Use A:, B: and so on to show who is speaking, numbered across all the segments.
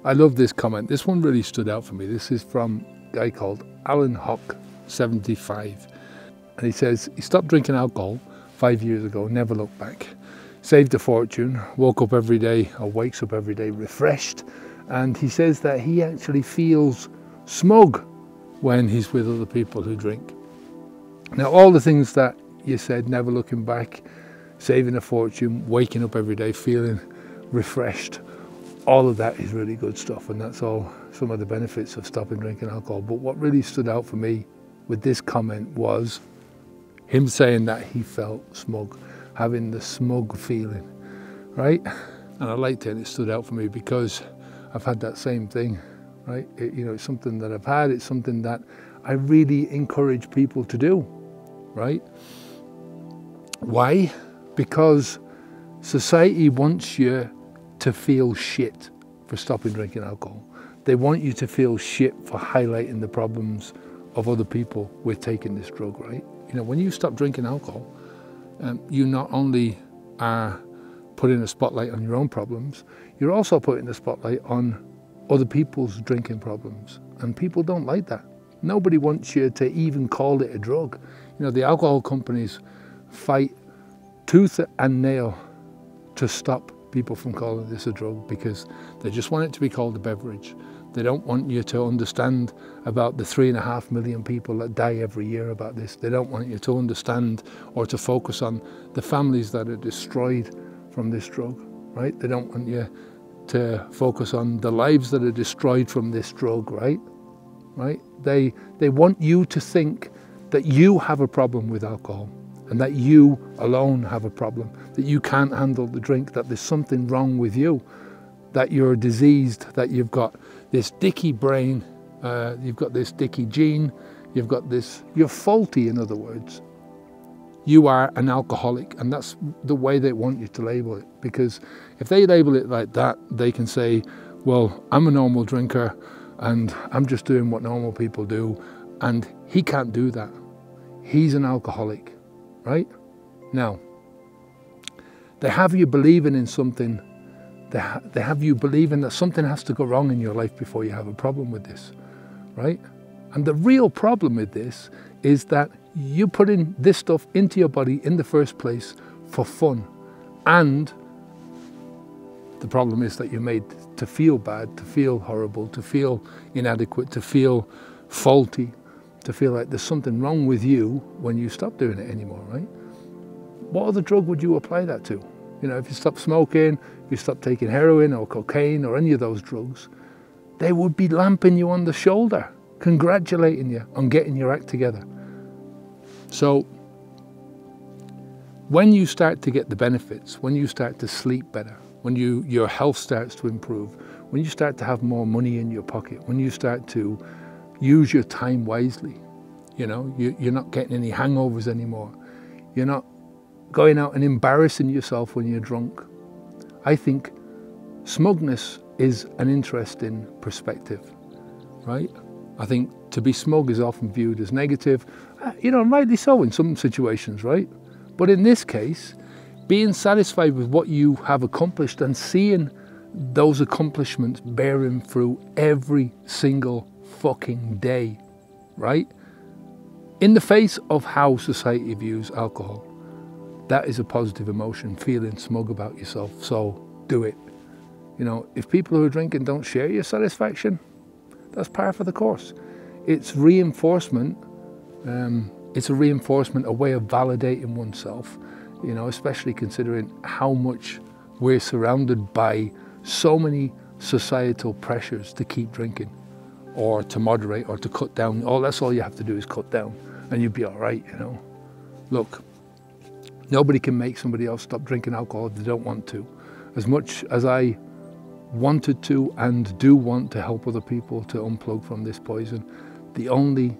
A: I love this comment. This one really stood out for me. This is from a guy called Alan Hock, 75. And he says, he stopped drinking alcohol 5 years ago, never looked back. Saved a fortune, woke up every day, or wakes up every day refreshed. And he says that he actually feels smug when he's with other people who drink. Now, all the things that you said, never looking back, saving a fortune, waking up every day, feeling refreshed, all of that is really good stuff, and that's all some of the benefits of stopping drinking alcohol. But what really stood out for me with this comment was him saying that he felt smug, having the smug feeling, right? And I liked it, and it stood out for me because I've had that same thing, right? It's something that I've had, it's something that I really encourage people to do, right? Why? Because society wants you to feel shit for stopping drinking alcohol. They want you to feel shit for highlighting the problems of other people with taking this drug, right? When you stop drinking alcohol, you not only are putting a spotlight on your own problems, you're also putting the spotlight on other people's drinking problems. And people don't like that. Nobody wants you to even call it a drug. The alcohol companies fight tooth and nail to stop people from calling this a drug because they just want it to be called a beverage. They don't want you to understand about the 3.5 million people that die every year about this. They don't want you to understand or to focus on the families that are destroyed from this drug, right? They don't want you to focus on the lives that are destroyed from this drug, right? They want you to think that you have a problem with alcohol and that you alone have a problem, that you can't handle the drink, that there's something wrong with you, that you're diseased, that you've got this dicky brain, you've got this dicky gene, you're faulty, in other words. You are an alcoholic, and that's the way they want you to label it, because if they label it like that, they can say, well, I'm a normal drinker and I'm just doing what normal people do, and he can't do that. He's an alcoholic, right? Now, they have you believing in something. They have you believing that something has to go wrong in your life before you have a problem with this, right? And the real problem with this is that you're putting this stuff into your body in the first place for fun. And the problem is that you're made to feel bad, to feel horrible, to feel inadequate, to feel faulty, to feel like there's something wrong with you when you stop doing it anymore, right? What other drug would you apply that to? If you stop smoking, if you stop taking heroin or cocaine or any of those drugs, they would be lamping you on the shoulder, congratulating you on getting your act together. So when you start to get the benefits, when you start to sleep better, when your health starts to improve, when you start to have more money in your pocket, when you start to use your time wisely, you're not getting any hangovers anymore, you're not going out and embarrassing yourself when you're drunk. I think smugness is an interesting perspective, right? I think to be smug is often viewed as negative, and rightly so in some situations, right? But in this case, being satisfied with what you have accomplished and seeing those accomplishments bearing through every single fucking day, right? In the face of how society views alcohol, that is a positive emotion, feeling smug about yourself, so do it. If people who are drinking don't share your satisfaction, that's par for the course. It's reinforcement. It's a reinforcement, a way of validating oneself, especially considering how much we're surrounded by so many societal pressures to keep drinking or to moderate or to cut down. That's all you have to do is cut down and you'll be all right, Look, nobody can make somebody else stop drinking alcohol if they don't want to. As much as I wanted to and do want to help other people to unplug from this poison, the only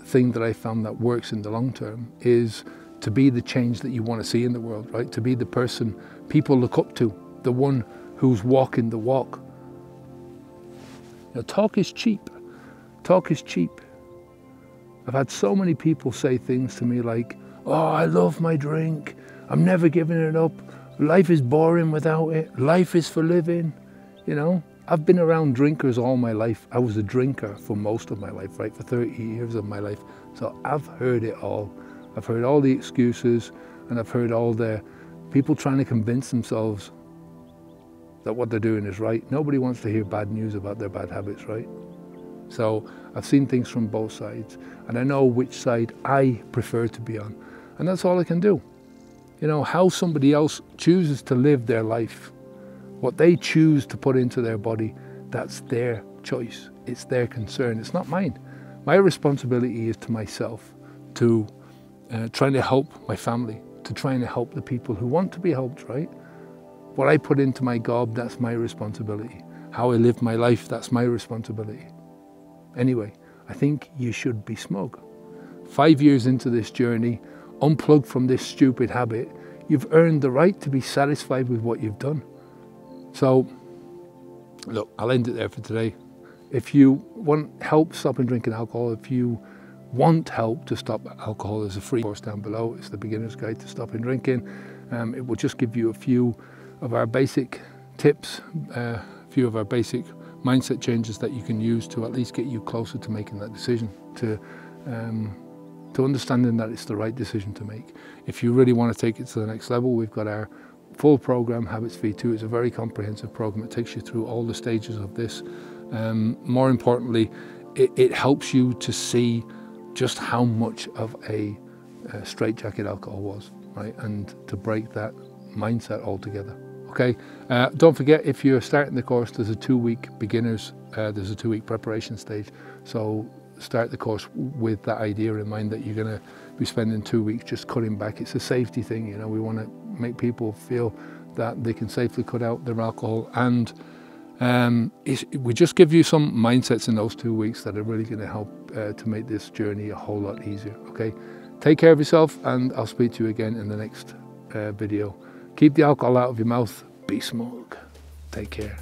A: thing that I found that works in the long term is to be the change that you want to see in the world, right? To be the person people look up to, the one who's walking the walk. Talk is cheap. Talk is cheap. I've had so many people say things to me like, oh, I love my drink. I'm never giving it up. Life is boring without it. Life is for living. I've been around drinkers all my life. I was a drinker for most of my life, right? For 30 years of my life. So I've heard it all. I've heard all the excuses, and I've heard all the people trying to convince themselves that what they're doing is right. Nobody wants to hear bad news about their bad habits, right? So I've seen things from both sides, and I know which side I prefer to be on. And that's all I can do. You know, how somebody else chooses to live their life, what they choose to put into their body, that's their choice. It's their concern. It's not mine. My responsibility is to myself, to trying to help my family, to trying to help the people who want to be helped, right? What I put into my gob, that's my responsibility. How I live my life, that's my responsibility. Anyway, I think you should be smug. 5 years into this journey, unplugged from this stupid habit, you've earned the right to be satisfied with what you've done. So, look, I'll end it there for today. If you want help stopping drinking alcohol, if you want help to stop alcohol, there's a free course down below. It's the Beginner's Guide to Stopping Drinking. It will just give you a few of our basic tips, a few of our basic mindset changes that you can use to at least get you closer to making that decision, to understanding that it's the right decision to make. If you really want to take it to the next level, we've got our full program, Habits V2. It's a very comprehensive program. It takes you through all the stages of this. More importantly, it helps you to see just how much of a straitjacket alcohol was, right? And to break that mindset altogether. Okay, don't forget, if you're starting the course, there's a 2-week beginners, there's a 2-week preparation stage. So start the course with that idea in mind that you're going to be spending 2 weeks just cutting back. It's a safety thing, you know. We want to make people feel that they can safely cut out their alcohol, and we just give you some mindsets in those 2 weeks that are really going to help to make this journey a whole lot easier. Okay, take care of yourself, and I'll speak to you again in the next video. Keep the alcohol out of your mouth. Be smug. Take care.